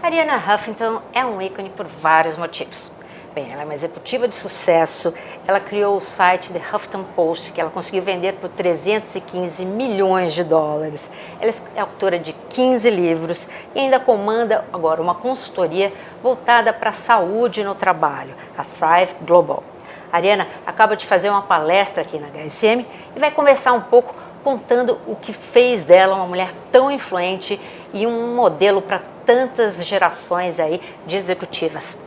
Arianna Huffington é um ícone por vários motivos. Bem, ela é uma executiva de sucesso, ela criou o site The Huffington Post, que ela conseguiu vender por 315 milhões de dólares. Ela é autora de 15 livros e ainda comanda agora uma consultoria voltada para a saúde no trabalho, a Thrive Global. A Arianna acaba de fazer uma palestra aqui na HSM e vai conversar um pouco contando o que fez dela uma mulher tão influente e um modelo para tantas gerações aí de executivas.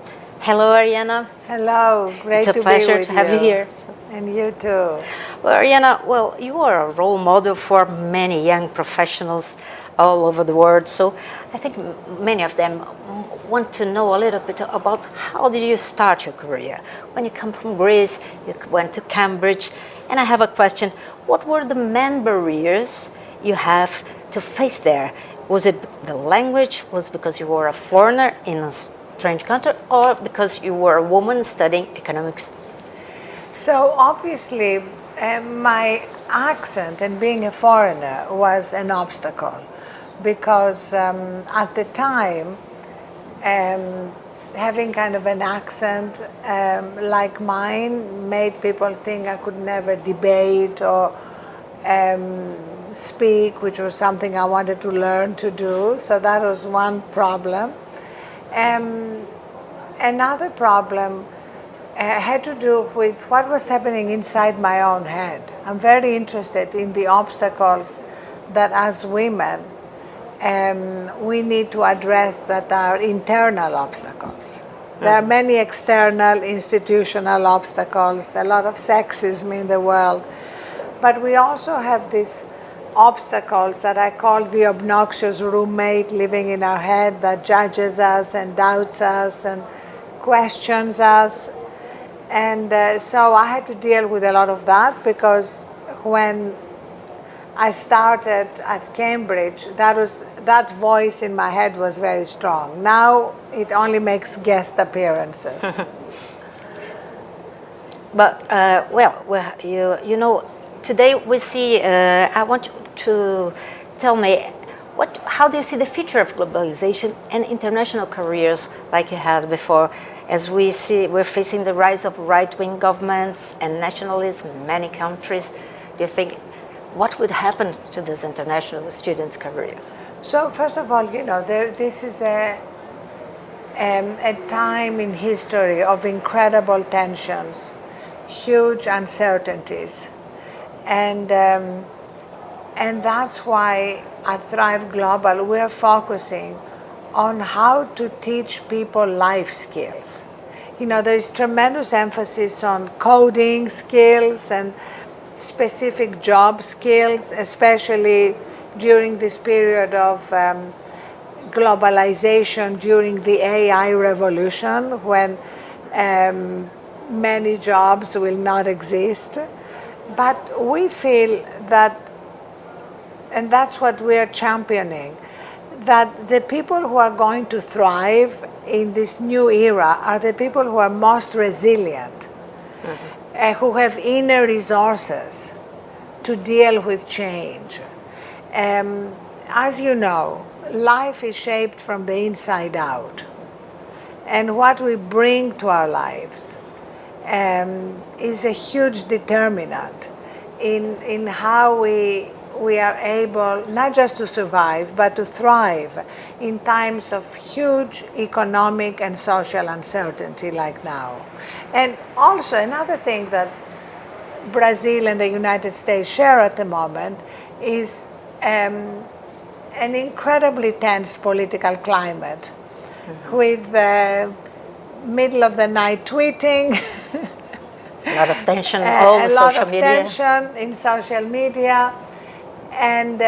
Hello, Arianna. Hello, great to be with you. It's a pleasure to have you here. And you too. Well, Arianna, you are a role model for many young professionals all over the world. So I think many of them want to know a little bit about how did you start your career? When you come from Greece, you went to Cambridge, and I have a question. What were the main barriers you have to face there? Was it the language? Was it because you were a foreigner in a strange country, or because you were a woman studying economics? So obviously, my accent and being a foreigner was an obstacle because at the time, having kind of an accent like mine made people think I could never debate or speak, which was something I wanted to learn to do. So that was one problem. Another problem had to do with what was happening inside my own head. I'm very interested in the obstacles that as women we need to address that are internal obstacles. There are many external institutional obstacles, a lot of sexism in the world, but we also have these obstacles that I call the obnoxious roommate living in our head that judges us and doubts us and questions us. And so I had to deal with a lot of that because when I started at Cambridge, that voice in my head was very strong. Now it only makes guest appearances. But you know, today we see. I want you to tell me how do you see the future of globalization and international careers like you had before? As we see, we're facing the rise of right-wing governments and nationalism in many countries. Do you think what would happen to these international students' careers? So first of all, you know, this is a time in history of incredible tensions, huge uncertainties, and that's why at Thrive Global we're focusing on how to teach people life skills. You know, there is tremendous emphasis on coding skills and specific job skills, especially during this period of globalization, during the AI revolution, when many jobs will not exist. But we feel that, and that's what we are championing, that the people who are going to thrive in this new era are the people who are most resilient, who have inner resources to deal with change. As you know, life is shaped from the inside out. And what we bring to our lives is a huge determinant in how we are able not just to survive, but to thrive in times of huge economic and social uncertainty like now. And also another thing that Brazil and the United States share at the moment is an incredibly tense political climate with middle of the night tweeting, a lot of tension, all the social media. A lot of tension in social media. And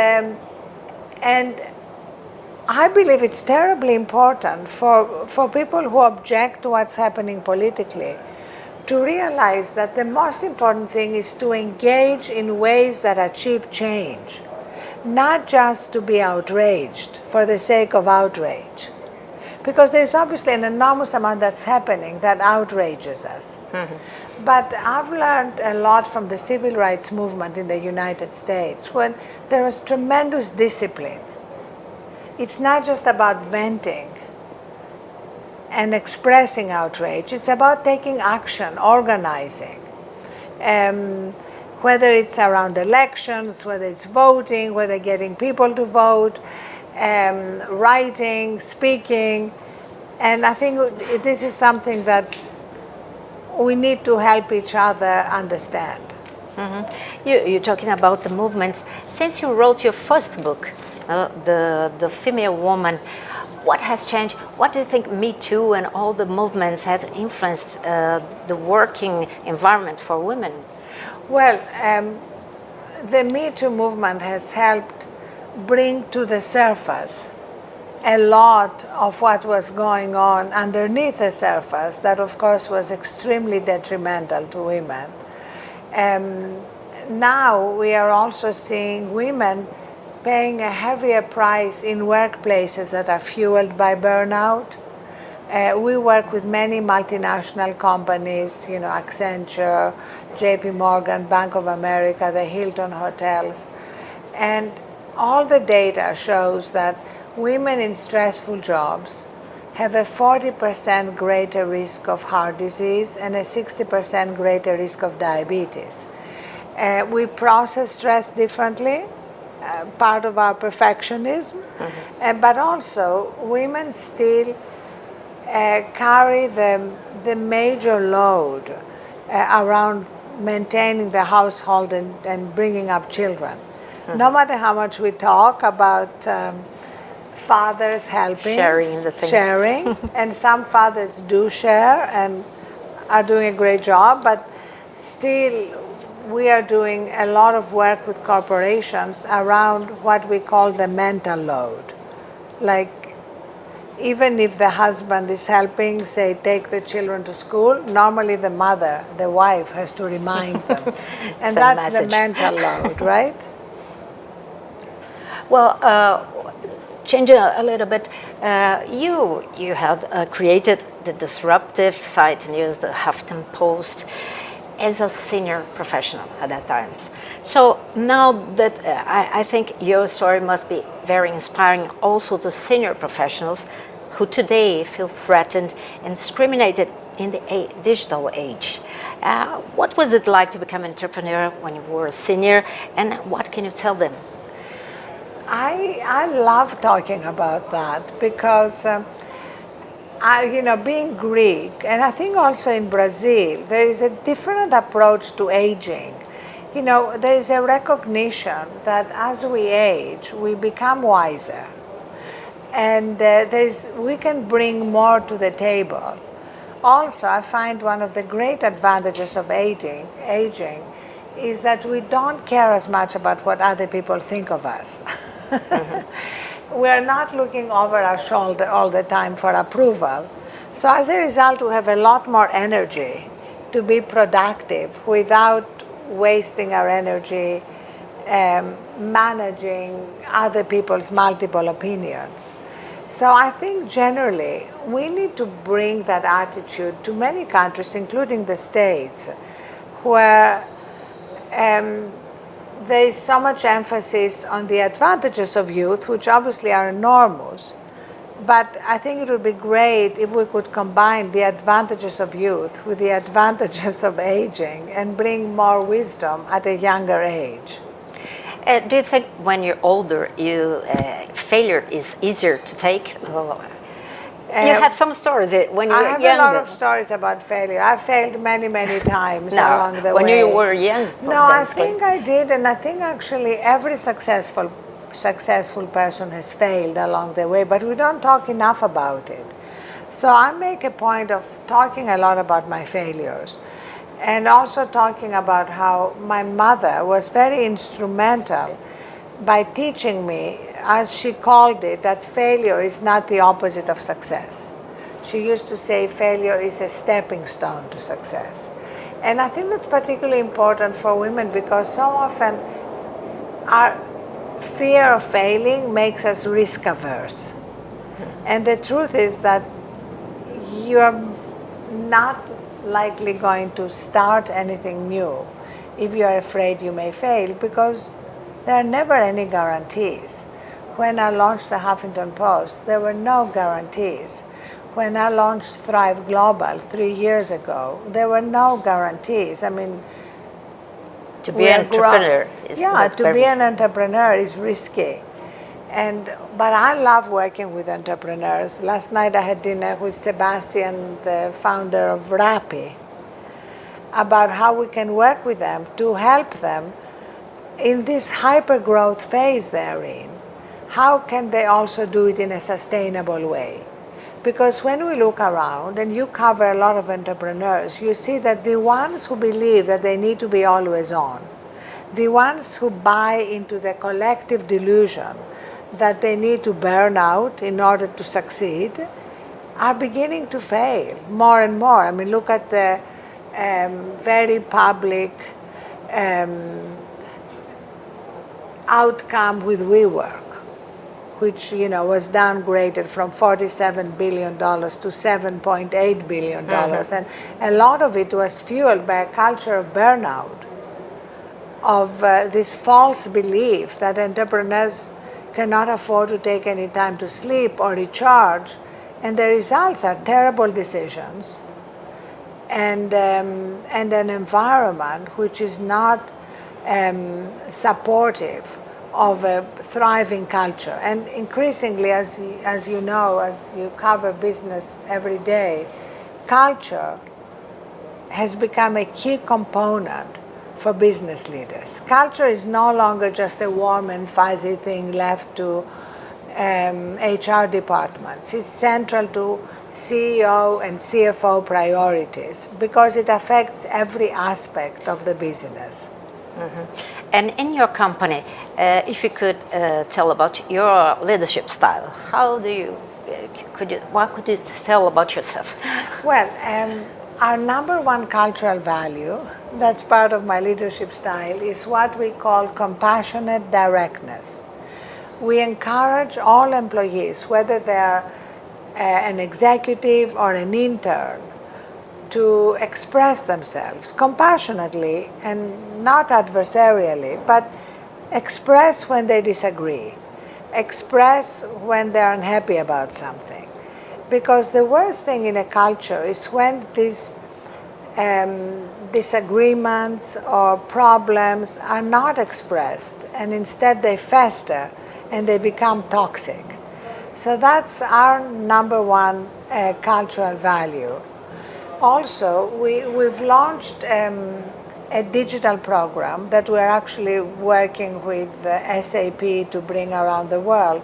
I believe it's terribly important for people who object to what's happening politically to realize that the most important thing is to engage in ways that achieve change, not just to be outraged for the sake of outrage. Because there's obviously an enormous amount that's happening that outrages us. But I've learned a lot from the civil rights movement in the United States when there was tremendous discipline. It's not just about venting, and expressing outrage. It's about taking action, organizing. Whether it's around elections, whether it's voting, whether getting people to vote, writing, speaking. And I think this is something that we need to help each other understand. You're talking about the movements. Since you wrote your first book, the female woman, what has changed? What do you think Me Too and all the movements have influenced the working environment for women? Well, the Me Too movement has helped bring to the surface a lot of what was going on underneath the surface that, of course, was extremely detrimental to women. Now we are also seeing women paying a heavier price in workplaces that are fueled by burnout. We work with many multinational companies, Accenture, JP Morgan, Bank of America, the Hilton hotels. And all the data shows that women in stressful jobs have a 40% greater risk of heart disease and a 60% greater risk of diabetes. We process stress differently, part of our perfectionism, but also women still carry the major load around maintaining the household and bringing up children. No matter how much we talk about fathers helping, sharing the things. Sharing, and some fathers do share and are doing a great job, but still we are doing a lot of work with corporations around what we call the mental load. Like, even if the husband is helping, say, take the children to school, normally the mother, the wife, has to remind them. And that's the mental load, right? Well, changing a little bit, you had created the disruptive site news, the Huffington Post, as a senior professional at that time. So now that I think your story must be very inspiring also to senior professionals who today feel threatened and discriminated in the digital age. What was it like to become an entrepreneur when you were a senior, and what can you tell them? I love talking about that because being Greek, and I think also in Brazil, there is a different approach to aging. There is a recognition that as we age, we become wiser, and we can bring more to the table. Also, I find one of the great advantages of aging is that we don't care as much about what other people think of us. We're not looking over our shoulder all the time for approval. So as a result, we have a lot more energy to be productive without wasting our energy managing other people's multiple opinions. So I think generally we need to bring that attitude to many countries, including the States, where there is so much emphasis on the advantages of youth, which obviously are enormous. But I think it would be great if we could combine the advantages of youth with the advantages of aging and bring more wisdom at a younger age. Do you think when you're older, failure is easier to take? You have some stories when you were younger. I have a lot of stories about failure. I failed many, many times along the way. When you were young? No, I think I did, and I think actually every successful person has failed along the way, but we don't talk enough about it. So I make a point of talking a lot about my failures, and also talking about how my mother was very instrumental by teaching me, as she called it, that failure is not the opposite of success. She used to say failure is a stepping stone to success. And I think that's particularly important for women because so often our fear of failing makes us risk averse. And the truth is that you're not likely going to start anything new if you're afraid you may fail, because there are never any guarantees. When I launched the Huffington Post, there were no guarantees. when I launched Thrive Global 3 years ago, there were no guarantees. I mean, to be an entrepreneur is to be an entrepreneur is risky. But I love working with entrepreneurs. Last night I had dinner with Sebastian, the founder of Rappi, about how we can work with them to help them in this hyper-growth phase they're in. How can they also do it in a sustainable way? Because when we look around, and you cover a lot of entrepreneurs, you see that the ones who believe that they need to be always on, the ones who buy into the collective delusion that they need to burn out in order to succeed, are beginning to fail more and more. I mean, look at the very public outcome with WeWork, which was downgraded from $47 billion to $7.8 billion. And a lot of it was fueled by a culture of burnout, of this false belief that entrepreneurs cannot afford to take any time to sleep or recharge, and the results are terrible decisions and an environment which is not supportive of a thriving culture. And increasingly, as you know, as you cover business every day, culture has become a key component for business leaders. Culture is no longer just a warm and fuzzy thing left to HR departments. It's central to CEO and CFO priorities because it affects every aspect of the business. And in your company, if you could tell about your leadership style, what could you tell about yourself? Well, our number one cultural value, that's part of my leadership style, is what we call compassionate directness. We encourage all employees, whether they're an executive or an intern, to express themselves compassionately and not adversarially, but express when they disagree, express when they're unhappy about something. Because the worst thing in a culture is when these disagreements or problems are not expressed and instead they fester and they become toxic. So that's our number one cultural value. Also, we've launched a digital program that we're actually working with SAP to bring around the world,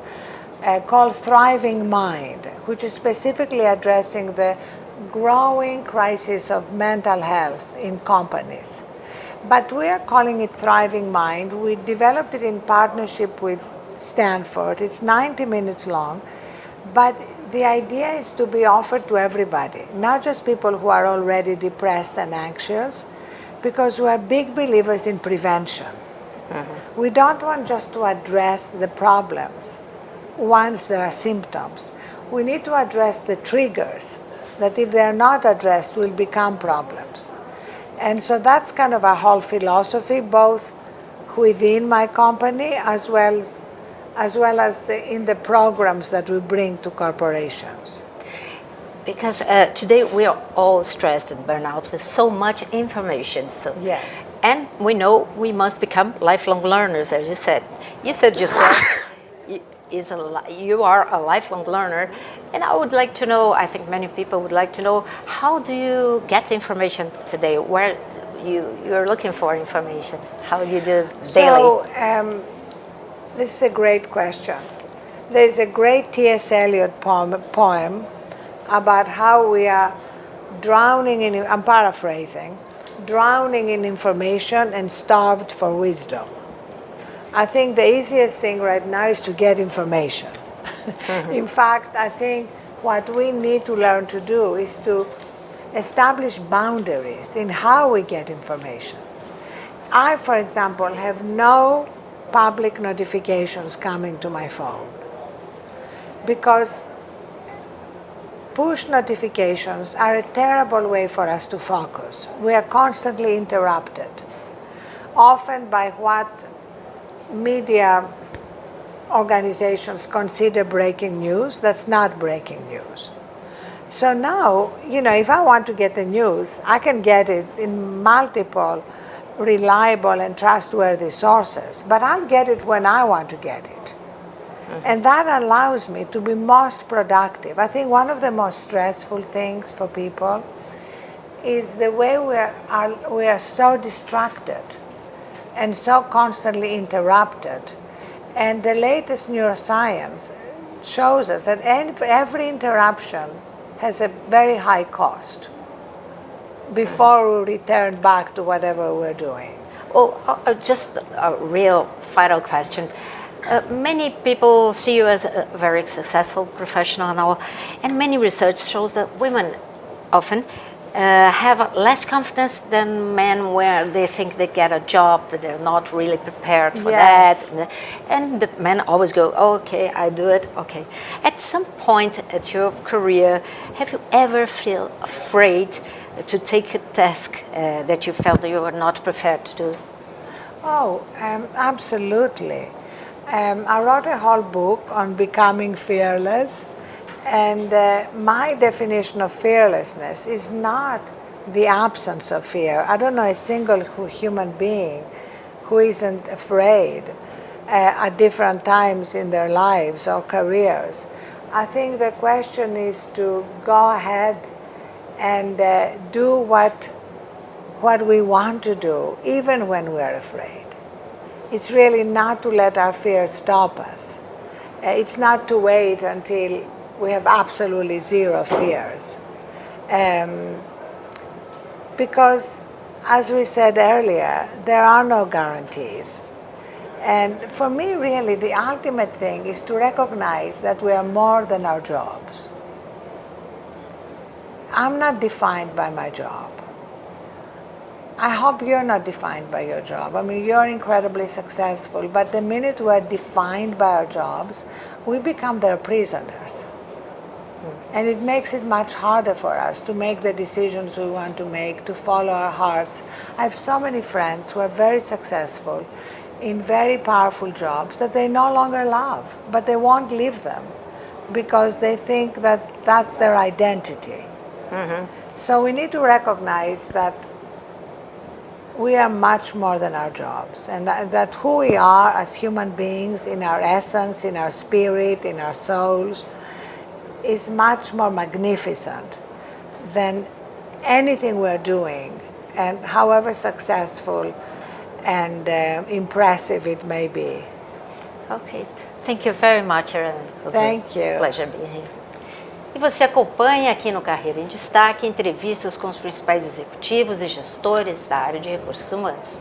called Thriving Mind, which is specifically addressing the growing crisis of mental health in companies. But we are calling it Thriving Mind. We developed it in partnership with Stanford. It's 90 minutes long, but the idea is to be offered to everybody, not just people who are already depressed and anxious, because we are big believers in prevention. We don't want just to address the problems once there are symptoms. We need to address the triggers that if they're not addressed will become problems. And so that's kind of our whole philosophy, both within my company as well as in the programs that we bring to corporations. Because today we are all stressed and burnout with so much information. So yes. And we know we must become lifelong learners, as you said. You said yourself, you are a lifelong learner. And I would like to know, I think many people would like to know, how do you get information today? Where you're looking for information? How do you do it daily? So, this is a great question. There's a great T.S. Eliot poem about how we are drowning in, I'm paraphrasing, drowning in information and starved for wisdom. I think the easiest thing right now is to get information. In fact, I think what we need to learn to do is to establish boundaries in how we get information. I, for example, have no public notifications coming to my phone because push notifications are a terrible way for us to focus. We are constantly interrupted, often by what media organizations consider breaking news. That's not breaking news. So now, if I want to get the news, I can get it in multiple reliable and trustworthy sources, but I'll get it when I want to get it. And that allows me to be most productive. I think one of the most stressful things for people is the way we are so distracted and so constantly interrupted. And the latest neuroscience shows us that every interruption has a very high cost before we return back to whatever we're doing. Just a real final question. Many people see you as a very successful professional now, and many research shows that women often have less confidence than men, where they think they get a job, but they're not really prepared for that. And the men always go, okay, I do it, okay. At some point at your career, have you ever feel afraid to take a task that you felt that you were not prepared to do? Absolutely. I wrote a whole book on becoming fearless. And my definition of fearlessness is not the absence of fear. I don't know a single human being who isn't afraid at different times in their lives or careers. I think the question is to go ahead and do what we want to do, even when we're afraid. It's really not to let our fears stop us. It's not to wait until we have absolutely zero fears. Because, as we said earlier, there are no guarantees. And for me, really, the ultimate thing is to recognize that we are more than our jobs. I'm not defined by my job. I hope you're not defined by your job. I mean, you're incredibly successful, but the minute we're defined by our jobs, we become their prisoners. And it makes it much harder for us to make the decisions we want to make, to follow our hearts. I have so many friends who are very successful in very powerful jobs that they no longer love, but they won't leave them because they think that that's their identity. So we need to recognize that we are much more than our jobs, and that who we are as human beings, in our essence, in our spirit, in our souls, is much more magnificent than anything we're doing, and however successful and impressive it may be. Okay. Thank you very much, Arianna. It was Thank you. a pleasure being here. E você acompanha aqui no Carreira em Destaque entrevistas com os principais executivos e gestores da área de recursos humanos.